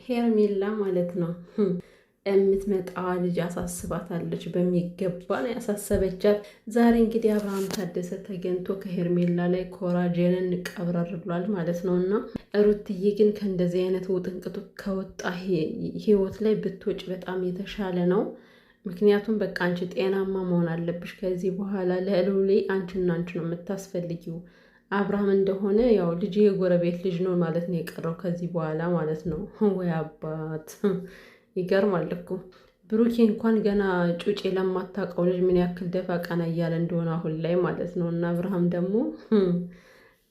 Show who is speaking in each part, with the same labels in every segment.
Speaker 1: ሄርሜላ ማለት ነው የምትመጣዋ ልጅ አሳስባታለች። በሚገባ ነው ያሳሰበቻት። ዛሬ እንግዲህ አብርሃም ታደሰ ተገኝቶ ከሄርሜላ ላይ ኮራጀንን ቀብረር ብሏል ማለት ነው። እና ሩትዬ ግን ከእንደዚህ አይነት ውጥንቅጡ ከወጣ ህይወት ላይ ብትወጭ በጣም የተሻለ ነው። ምክንያቱም በቃ አንቺ ጤናማ መሆን አለብሽ ከዚህ በኋላ። ለእሉሌ አንቺና አንቺ ነው የምታስፈልጊው። አብርሃም እንደሆነ ያው ልጅ የጎረቤት ልጅ ነው ማለት ነው የቀረው ከዚህ በኋላ ማለት ነው። ወይ አባት ይገርማል እኮ ብሩኬ እንኳን ገና ጩጬ ለማታውቀው ልጅ ምን ያክል ደፋ ቀና እያለ እንደሆነ አሁን ላይ ማለት ነው። እና አብርሃም ደግሞ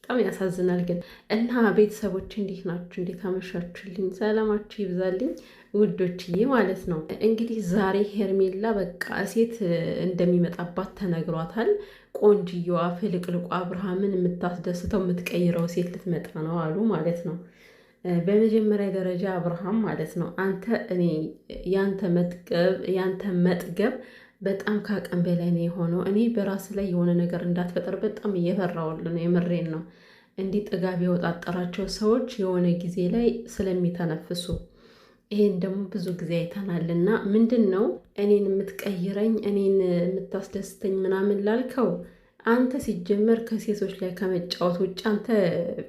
Speaker 1: በጣም ያሳዝናል። ግን እና ቤተሰቦች እንዴት ናችሁ? እንዴት አመሻችሁልኝ? ሰላማችሁ ይብዛልኝ ውዶችዬ ማለት ነው። እንግዲህ ዛሬ ሄርሜላ በቃ ሴት እንደሚመጣባት ተነግሯታል። ቆንጅየዋ ፍልቅልቋ አብርሃምን የምታስደስተው የምትቀይረው ሴት ልትመጣ ነው አሉ ማለት ነው። በመጀመሪያ ደረጃ አብርሃም ማለት ነው አንተ እኔ ያንተ መጥገብ በጣም ካቅም በላይ ነው የሆነው። እኔ በራስ ላይ የሆነ ነገር እንዳትፈጠር በጣም እየፈራሁልህ ነው። የምሬን ነው። እንዲህ ጥጋብ የወጣጠራቸው ሰዎች የሆነ ጊዜ ላይ ስለሚተነፍሱ ይሄን ደግሞ ብዙ ጊዜ አይተናልና ምንድን ነው እኔን የምትቀይረኝ እኔን የምታስደስተኝ ምናምን ላልከው አንተ ሲጀመር ከሴቶች ላይ ከመጫወት ውጭ አንተ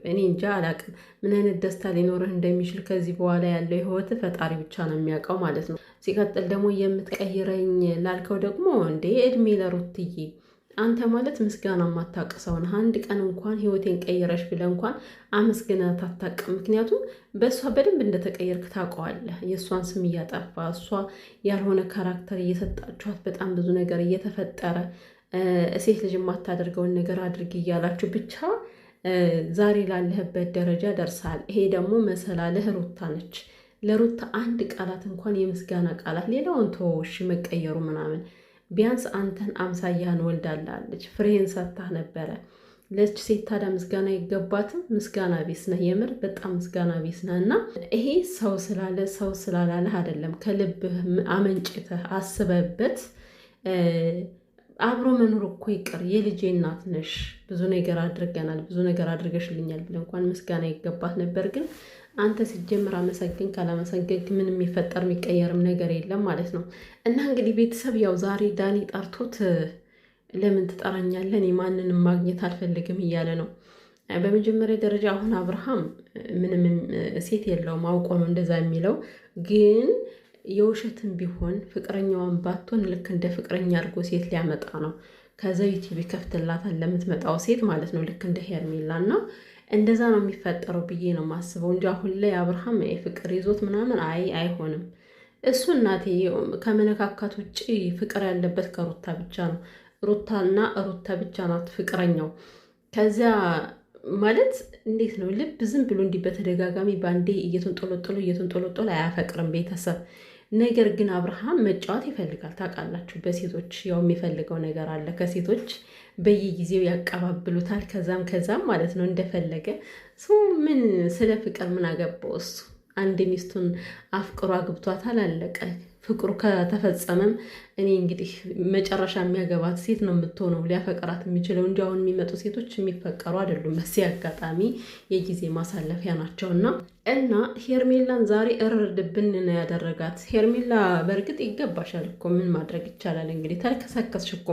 Speaker 1: እኔ እንጃ አላቅም ምን አይነት ደስታ ሊኖርህ እንደሚችል ከዚህ በኋላ ያለው ህይወት ፈጣሪ ብቻ ነው የሚያውቀው ማለት ነው። ሲቀጥል ደግሞ የምትቀይረኝ ላልከው ደግሞ እንዴ እድሜ ለሩትዬ አንተ ማለት ምስጋና የማታቅሰውን አንድ ቀን እንኳን ህይወቴን ቀይረሽ ብለህ እንኳን አመስግናት አታውቅም። ምክንያቱም በእሷ በደንብ እንደተቀየርክ ታውቀዋለህ። የእሷን ስም እያጠፋ እሷ ያልሆነ ካራክተር እየሰጣችኋት በጣም ብዙ ነገር እየተፈጠረ ሴት ልጅ የማታደርገውን ነገር አድርግ እያላችሁ ብቻ ዛሬ ላለህበት ደረጃ ደርሳል። ይሄ ደግሞ መሰላለህ ሩታ ነች። ለሩታ አንድ ቃላት እንኳን የምስጋና ቃላት ሌላውን ተወሽ መቀየሩ ምናምን ቢያንስ አንተን አምሳያህን ወልዳላለች። ፍሬህን ሰጥታህ ነበረ። ለች ሴት ታዲያ ምስጋና አይገባትም? ምስጋና ቢስ ነህ፣ የምር በጣም ምስጋና ቢስ ነህ። እና ይሄ ሰው ስላለ ሰው ስላላለህ አይደለም፣ ከልብህ አመንጭተህ አስበበት። አብሮ መኖር እኮ ይቅር፣ የልጄ እናት ነሽ፣ ብዙ ነገር አድርገናል፣ ብዙ ነገር አድርገሽልኛል ብለህ እንኳን ምስጋና ይገባት ነበር። ግን አንተ ሲጀምር አመሰግን ካላመሰገንክ ምንም የሚፈጠር የሚቀየርም ነገር የለም ማለት ነው። እና እንግዲህ ቤተሰብ ያው ዛሬ ዳኒ ጠርቶት ለምን ትጠራኛለህ? እኔ ማንንም ማግኘት አልፈልግም እያለ ነው። በመጀመሪያ ደረጃ አሁን አብርሃም ምንም ሴት የለውም፣ አውቆ ነው እንደዛ የሚለው። ግን የውሸትም ቢሆን ፍቅረኛዋን ባትሆን ልክ እንደ ፍቅረኛ አድርጎ ሴት ሊያመጣ ነው። ከዛ ዩቲዩብ ይከፍትላታል ለምትመጣው ሴት ማለት ነው። ልክ እንደ ሄርሜላ እና እንደዛ ነው የሚፈጠረው ብዬ ነው የማስበው እንጂ አሁን ላይ አብርሃም ፍቅር ይዞት ምናምን አይሆንም። እሱ እናቴ ከመነካካት ውጭ ፍቅር ያለበት ከሩታ ብቻ ነው። ሩታና ሩታ ብቻ ናት ፍቅረኛው። ከዚያ ማለት እንዴት ነው ልብ ዝም ብሎ እንዲህ በተደጋጋሚ ባንዴ እየተንጦለጦለ አያፈቅርም ቤተሰብ። ነገር ግን አብርሃም መጫወት ይፈልጋል። ታውቃላችሁ፣ በሴቶች ያው የሚፈልገው ነገር አለ። ከሴቶች በየጊዜው ያቀባብሉታል። ከዛም ማለት ነው እንደፈለገ ምን ስለ ፍቅር ምን አገባው እሱ። አንድ ሚስቱን አፍቅሮ አግብቷታል፣ አለቀ። ፍቅሩ ከተፈጸመም እኔ እንግዲህ መጨረሻ የሚያገባት ሴት ነው የምትሆነው ሊያፈቅራት የሚችለው እንጂ አሁን የሚመጡ ሴቶች የሚፈቀሩ አይደሉም። በዚህ አጋጣሚ የጊዜ ማሳለፊያ ናቸውና እና ሄርሜላን ዛሬ እርድብን ነው ያደረጋት። ሄርሜላ በእርግጥ ይገባሻል እኮ ምን ማድረግ ይቻላል እንግዲህ። ተልከሰከስሽ እኮ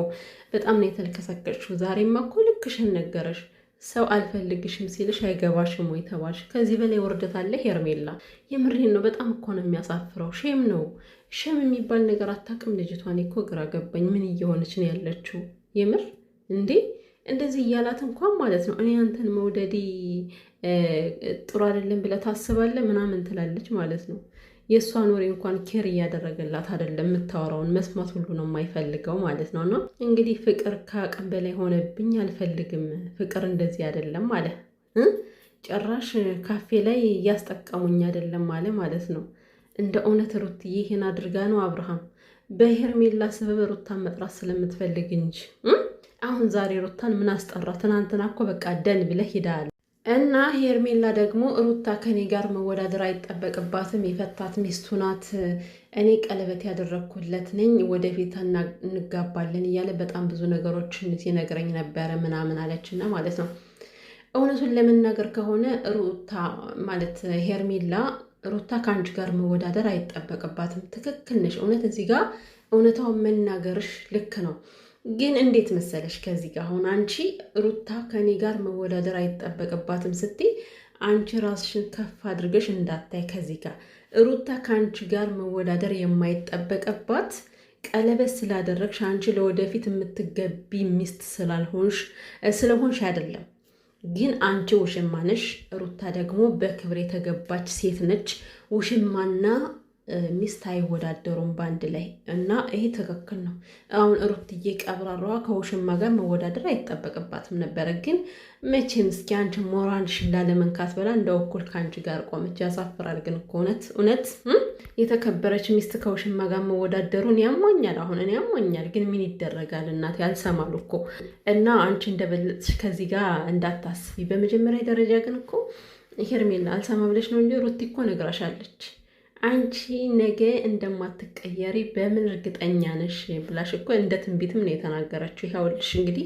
Speaker 1: በጣም ነው የተልከሰከስሽው። ዛሬማ እኮ ልክሽን ነገረሽ። ሰው አልፈልግሽም ሲልሽ አይገባሽም ወይ ተባልሽ። ከዚህ በላይ ውርደት አለ ሄርሜላ? የምሬን ነው። በጣም እኮ ነው የሚያሳፍረው። ሼም ነው። ሼም የሚባል ነገር አታውቅም ልጅቷን። እኮ ግራ ገባኝ። ምን እየሆነች ነው ያለችው? የምር እንዴ እንደዚህ እያላት እንኳን ማለት ነው እኔ አንተን መውደዴ ጥሩ አይደለም ብለህ ታስባለህ ምናምን ትላለች ማለት ነው። የእሷን ወሬ እንኳን ኬር እያደረገላት አይደለም። የምታወራውን መስማት ሁሉ ነው የማይፈልገው ማለት ነው። እና እንግዲህ ፍቅር ከአቅም በላይ ሆነብኝ፣ አልፈልግም፣ ፍቅር እንደዚህ አይደለም አለ። ጭራሽ ካፌ ላይ እያስጠቀሙኝ አይደለም አለ ማለት ነው። እንደ እውነት ሩትዬ ይሄን አድርጋ ነው አብርሃም በሄርሜላ ስበብ ሩታን መጥራት ስለምትፈልግ እንጂ አሁን ዛሬ ሩታን ምን አስጠራ? ትናንትና እኮ በቃ ደን ብለህ ሂዳል። እና ሄርሜላ ደግሞ ሩታ ከኔ ጋር መወዳደር አይጠበቅባትም፣ የፈታት ሚስቱ ናት፣ እኔ ቀለበት ያደረግኩለት ነኝ፣ ወደፊት እንጋባለን እያለ በጣም ብዙ ነገሮችን ሲነግረኝ ነበረ ምናምን አለችና ማለት ነው። እውነቱን ለመናገር ከሆነ ሩታ ማለት ሄርሜላ ሩታ ከአንቺ ጋር መወዳደር አይጠበቅባትም። ትክክል ነሽ። እውነት እዚህ ጋር እውነታውን መናገርሽ ልክ ነው። ግን እንዴት መሰለሽ ከዚህ ጋር አሁን አንቺ ሩታ ከኔ ጋር መወዳደር አይጠበቅባትም ስትይ አንቺ ራስሽን ከፍ አድርገሽ እንዳታይ። ከዚህ ጋር ሩታ ከአንቺ ጋር መወዳደር የማይጠበቅባት ቀለበት ስላደረግሽ አንቺ ለወደፊት የምትገቢ ሚስት ስለሆንሽ አይደለም። ግን አንቺ ውሽማ ነሽ፣ ሩታ ደግሞ በክብር የተገባች ሴት ነች። ውሽማና ሚስት አይወዳደሩም በአንድ ላይ እና ይሄ ትክክል ነው። አሁን ሩትዬ ቀብራራዋ ከውሽማ ጋር መወዳደር አይጠበቅባትም ነበረ። ግን መቼም እስኪ አንቺ ሞራልሽ እንዳለመንካት ብላ እንደ እኩል ከአንቺ ጋር ቆመች። ያሳፍራል። ግን እውነት የተከበረች ሚስት ከውሽማ ጋር መወዳደሩን ያሟኛል። አሁን እኔ ያሟኛል። ግን ምን ይደረጋል እናት ያልሰማሉ እኮ እና አንቺ እንደበለጥሽ ከዚህ ጋር እንዳታስቢ። በመጀመሪያ ደረጃ ግን እኮ ሄርሜላ አልሰማ ብለሽ ነው እንጂ ሩቲ እኮ ነግራሻለች። አንቺ ነገ እንደማትቀየሪ በምን እርግጠኛ ነሽ ብላሽ እኮ እንደ ትንቢትም ነው የተናገረችው። ይኸውልሽ እንግዲህ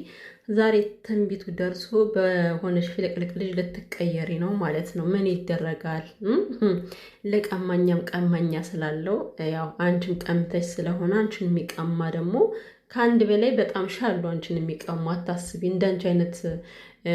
Speaker 1: ዛሬ ትንቢቱ ደርሶ በሆነሽ ፍልቅልቅ ልጅ ልትቀየሪ ነው ማለት ነው። ምን ይደረጋል? ለቀማኛም ቀማኛ ስላለው ያው አንቺን ቀምተሽ ስለሆነ አንቺን የሚቀማ ደግሞ ከአንድ በላይ በጣም ሻሉ አንቺን የሚቀሙ። አታስቢ። እንዳንቺ አይነት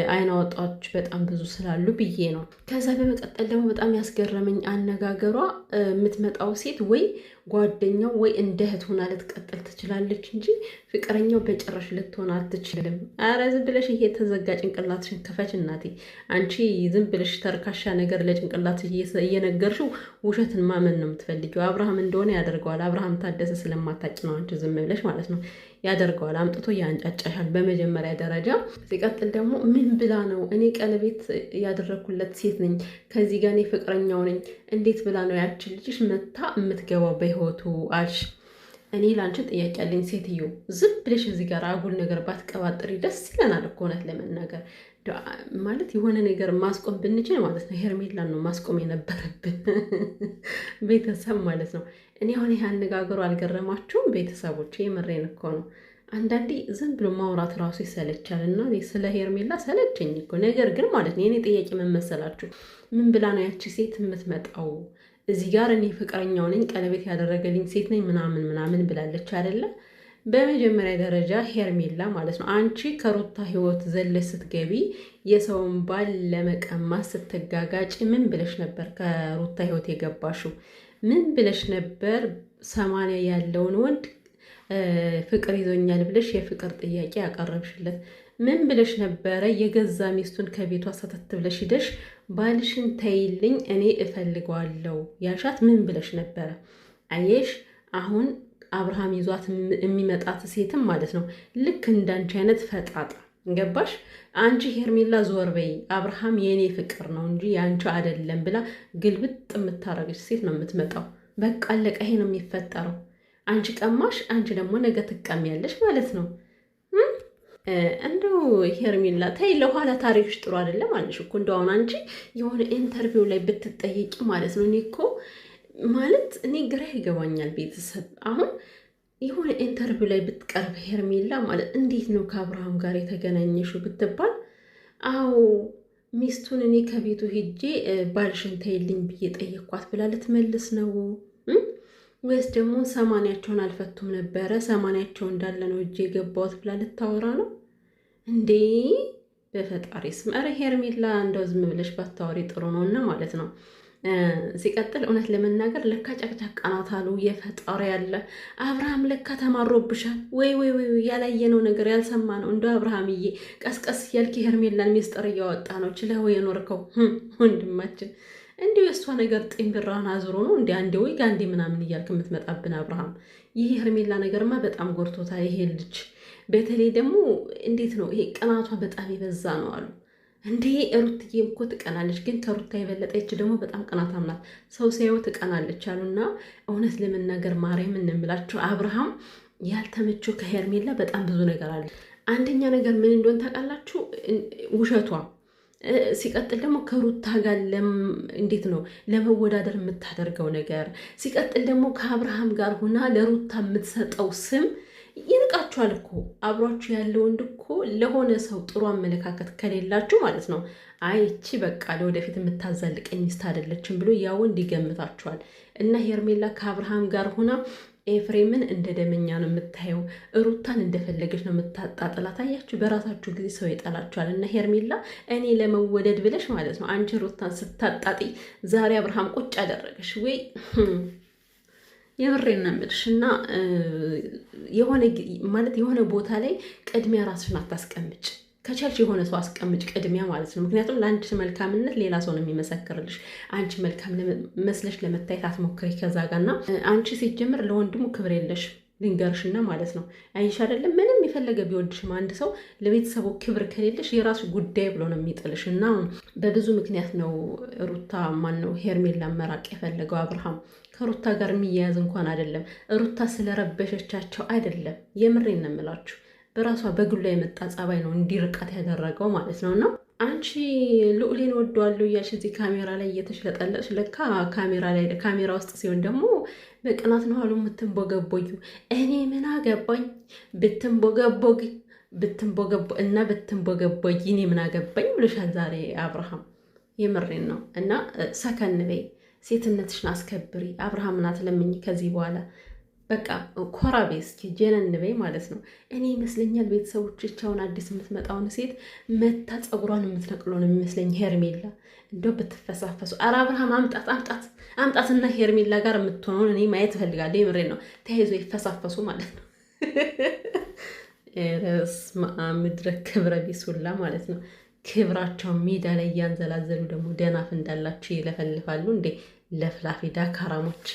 Speaker 1: አይን አወጣዎች በጣም ብዙ ስላሉ ብዬ ነው። ከዛ በመቀጠል ደግሞ በጣም ያስገረመኝ አነጋገሯ የምትመጣው ሴት ወይ ጓደኛው ወይ እንደ እህት ሆና ልትቀጥል ትችላለች እንጂ ፍቅረኛው በጭራሽ ልትሆን አትችልም። አረ ዝም ብለሽ ይሄ የተዘጋ ጭንቅላትሽን ክፈች እናቴ። አንቺ ዝም ብለሽ ተርካሻ ነገር ለጭንቅላት እየነገርሽው ውሸትን ማመን ነው የምትፈልጊው። አብርሃም እንደሆነ ያደርገዋል። አብርሃም ታደሰ ስለማታጭ ነው አንቺ ዝም ብለሽ ማለት ነው። ያደርገዋል። አምጥቶ ያንጫጫሻል በመጀመሪያ ደረጃ። ሲቀጥል ደግሞ ምን ብላ ነው እኔ ቀለቤት ያደረኩለት ሴት ነኝ፣ ከዚህ ጋር እኔ ፍቅረኛው ነኝ፣ እንዴት ብላ ነው ያችን ልጅሽ መታ የምትገባው በህይወቱ አልሽ? እኔ ላንቺ ጥያቄ ያለኝ ሴትዮ፣ ዝም ብለሽ እዚህ ጋር አጉል ነገር ባትቀባጥሪ ደስ ይለናል እኮ እውነት ለመናገር ማለት የሆነ ነገር ማስቆም ብንችል ማለት ነው ሄርሜላን ነው ማስቆም የነበረብን ቤተሰብ ማለት ነው። እኔ አሁን ይህ አነጋገሩ አልገረማችሁም ቤተሰቦች? የምሬን እኮ ነው። አንዳንዴ ዝም ብሎ ማውራት ራሱ ይሰለቻል እና ስለ ሄርሜላ ሰለቸኝ እኮ። ነገር ግን ማለት ነው የኔ ጥያቄ ምን መሰላችሁ? ምን ብላ ነው ያቺ ሴት የምትመጣው እዚህ ጋር? እኔ ፍቅረኛው ነኝ፣ ቀለቤት ያደረገልኝ ሴት ነኝ ምናምን ብላለች አይደለ? በመጀመሪያ ደረጃ ሄርሜላ ማለት ነው አንቺ ከሩታ ህይወት ዘለሽ ስትገቢ የሰውን ባል ለመቀማት ስትጋጋጭ ምን ብለሽ ነበር? ከሩታ ህይወት የገባሽው ምን ብለሽ ነበር? 80 ያለውን ወንድ ፍቅር ይዞኛል ብለሽ የፍቅር ጥያቄ ያቀረብሽለት ምን ብለሽ ነበረ? የገዛ ሚስቱን ከቤቷ ሰተት ብለሽ ሂደሽ ባልሽን ተይልኝ እኔ እፈልገዋለሁ ያሻት ምን ብለሽ ነበረ? አየሽ አሁን አብርሃም ይዟት የሚመጣት ሴትም ማለት ነው ልክ እንዳንቺ አይነት ፈጣጣ ገባሽ? አንቺ ሄርሜላ ዞር በይ፣ አብርሃም የኔ ፍቅር ነው እንጂ ያንቺ አይደለም ብላ ግልብጥ የምታረገች ሴት ነው የምትመጣው። በቃ አለቀ። ይሄ ነው የሚፈጠረው። አንቺ ቀማሽ፣ አንቺ ደግሞ ነገ ትቀሚያለሽ ማለት ነው። እንደው ሄርሜላ ተይ፣ ለኋላ ታሪክሽ ጥሩ አይደለም አለሽ እኮ። እንደው አሁን አንቺ የሆነ ኢንተርቪው ላይ ብትጠየቂ ማለት ነው እኔ እኮ ማለት እኔ ግራ ይገባኛል ቤተሰብ። አሁን የሆነ ኢንተርቪው ላይ ብትቀርብ ሄርሜላ ማለት እንዴት ነው ከአብርሃም ጋር የተገናኘሽው ብትባል፣ አዎ ሚስቱን እኔ ከቤቱ ሄጄ ባልሽን ተይልኝ ብዬ ጠየኳት ብላ ልትመልስ ነው? ወይስ ደግሞ 80ቸውን አልፈቱም ነበረ 80ቸው እንዳለ ነው እጄ የገባሁት ብላ ልታወራ ነው እንዴ? በፈጣሪ ስም ኧረ ሄርሜላ እንደው ዝም ብለሽ ባታወሪ ጥሩ ነው እና ማለት ነው። ሲቀጥል እውነት ለመናገር ለካ ጨቅጫቃ ናት አሉ የፈጣሪ ያለ አብርሃም ለካ ተማሮብሻል። ወይ ያላየነው ነገር ያልሰማነው እንደ አብርሃምዬ ቀስቀስ ያልክ ሄርሜላን ሚስጥር እያወጣ ነው ችለው የኖርከው ወንድማችን። እንዲሁ የእሷ ነገር ጢምብራን አዝሮ ነው እንዲ አንዴ ወይ ጋንዴ ምናምን እያልክ የምትመጣብን አብርሃም። ይህ ሄርሜላ ነገርማ በጣም ጎርቶታል ይሄ ልጅ። በተለይ ደግሞ እንዴት ነው ይሄ ቅናቷ በጣም የበዛ ነው አሉ እንዴ። ሩትዬም እኮ ትቀናለች፣ ግን ከሩታ የበለጠች ደግሞ በጣም ቅናታም ናት። ሰው ሲያየው ትቀናለች አሉና እውነት ለመናገር ማርያም እንምላቸው አብርሃም ያልተመቸው ከሄርሜላ በጣም ብዙ ነገር አለ። አንደኛ ነገር ምን እንደሆነ ታውቃላችሁ? ውሸቷ። ሲቀጥል ደግሞ ከሩታ ጋር እንዴት ነው ለመወዳደር የምታደርገው ነገር። ሲቀጥል ደግሞ ከአብርሃም ጋር ሆና ለሩታ የምትሰጠው ስም ይንቃችኋል እኮ አብሯችሁ ያለ ወንድ እኮ ለሆነ ሰው ጥሩ አመለካከት ከሌላችሁ ማለት ነው፣ አይ እቺ በቃ ለወደፊት የምታዛልቀኝ ሚስት አይደለችም ብሎ ያ ወንድ ይገምታችኋል። እና ሄርሜላ ከአብርሃም ጋር ሆና ኤፍሬምን እንደ ደመኛ ነው የምታየው፣ ሩታን እንደፈለገች ነው የምታጣጥላት። አያችሁ፣ በራሳችሁ ጊዜ ሰው ይጠላችኋል። እና ሄርሜላ እኔ ለመወደድ ብለሽ ማለት ነው አንቺ ሩታን ስታጣጢ ዛሬ አብርሃም ቁጭ አደረገሽ ወይ? የብሬና ምልሽ እና የሆነ ቦታ ላይ ቅድሚያ ራስሽን አታስቀምጭ። ከቻልሽ የሆነ ሰው አስቀምጭ ቅድሚያ ማለት ነው። ምክንያቱም ለአንቺ መልካምነት ሌላ ሰው ነው የሚመሰክርልሽ። አንቺ መልካም መስለሽ ለመታየት አትሞክሪ ከዛ ጋርና አንቺ ሲጀምር ለወንድሙ ክብር የለሽ ልንገርሽና ማለት ነው። አይሽ አይደለም ምንም የፈለገ ቢወድሽም አንድ ሰው ለቤተሰቡ ክብር ከሌለሽ የራሱ ጉዳይ ብሎ ነው የሚጥልሽ። እና በብዙ ምክንያት ነው ሩታ ነው ሄርሜላ መራቅ የፈለገው አብርሃም። ከሩታ ጋር የሚያያዝ እንኳን አይደለም። ሩታ ስለረበሸቻቸው አይደለም። የምሬን ነው የምላችሁ። በራሷ በግሏ የመጣ ጸባይ ነው እንዲርቃት ያደረገው ማለት ነው። እና አንቺ ልዑሌን ወደዋለሁ እያልሽ እዚህ ካሜራ ላይ እየተሽለጠለጥሽ ለካ ካሜራ ውስጥ ሲሆን ደግሞ በቅናት ነው አሉ የምትንቦገቦዩ። እኔ ምን አገባኝ ብትንቦገቦይ እኔ ምን አገባኝ ብሎሻል ዛሬ አብርሃም። የምሬን ነው። እና ሰከን በይ፣ ሴትነትሽን አስከብሪ። አብርሃምን አትለምኝ ከዚህ በኋላ በቃ ኮራ ቤ እስኪ ጀነን በይ ማለት ነው። እኔ ይመስለኛል ቤተሰቦቻቸውን አዲስ የምትመጣውን ሴት መታ ፀጉሯን የምትነቅሎ ነው የሚመስለኝ ሄርሜላ። እንደው ብትፈሳፈሱ። ኧረ አብርሃም አምጣትና ሄርሜላ ጋር የምትሆነውን እኔ ማየት እፈልጋለሁ። የምሬ ነው። ተያይዞ ይፈሳፈሱ ማለት ነው። ረስማ ምድረ ክብረ ቢሱላ ማለት ነው። ክብራቸው ሜዳ ላይ እያንዘላዘሉ ደግሞ ደናፍ እንዳላቸው ይለፈልፋሉ። እንዴ ለፍላፊ ዳካራሞች